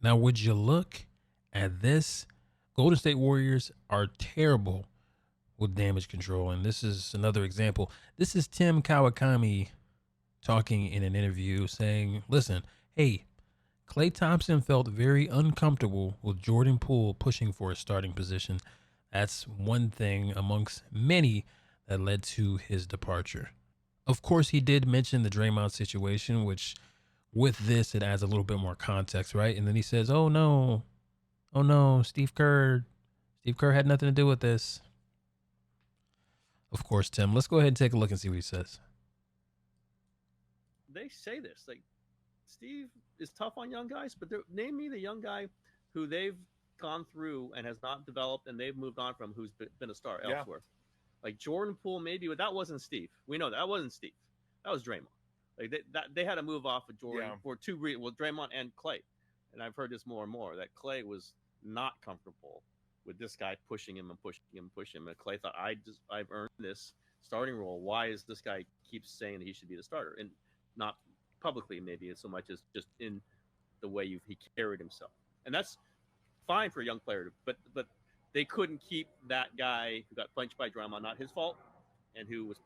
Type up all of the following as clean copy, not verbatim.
Now, would you look at this? Golden State Warriors are terrible with damage control. And this is another example. This is Tim Kawakami talking in an interview saying, listen, hey, Klay Thompson felt very uncomfortable with Jordan Poole pushing for a starting position. That's one thing amongst many that led to his departure. Of course, he did mention the Draymond situation, which with this, it adds a little bit more context, right? And then he says, oh no, Steve Kerr had nothing to do with this. Of course, Tim, let's go ahead and take a look and see what he says. They say this like Steve is tough on young guys, but name me the young guy who they've gone through and has not developed and they've moved on from who's been a star elsewhere. Like Jordan Poole, maybe, but that wasn't Steve. We know that wasn't Steve. That was Draymond. Like they had to move off of Jordan for two reasons. Well, Draymond and Klay, and I've heard this more and more that Klay was not comfortable with this guy pushing him and pushing him and pushing him. And Klay thought, I've earned this starting role. Why is this guy keeps saying that he should be the starter? And not publicly, maybe so much as just in the way he carried himself. And that's fine for a young player, but they couldn't keep that guy who got punched by Draymond, not his fault, and who was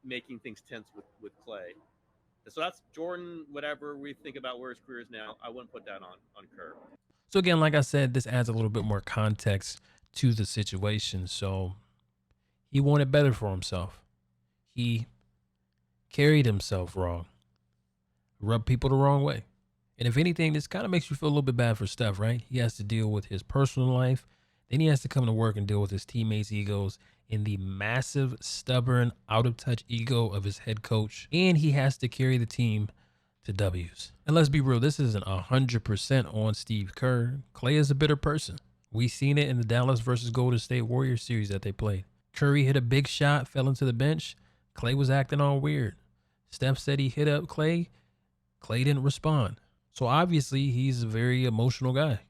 making things tense with Klay. And so that's Jordan. Whatever we think about where his career is now, I wouldn't put that on Kerr. So again, like I said, this adds a little bit more context to the situation. So he wanted better for himself. He carried himself wrong, rubbed people the wrong way. And if anything, this kind of makes you feel a little bit bad for Steph, right? He has to deal with his personal life. Then he has to come to work and deal with his teammates' egos and the massive, stubborn, out of touch ego of his head coach. And he has to carry the team to W's. And let's be real, this isn't 100% on Steve Kerr. Klay is a bitter person. We seen it in the Dallas versus Golden State Warriors series that they played. Curry hit a big shot, fell into the bench. Klay was acting all weird. Steph said he hit up Klay. Klay didn't respond. So obviously he's a very emotional guy.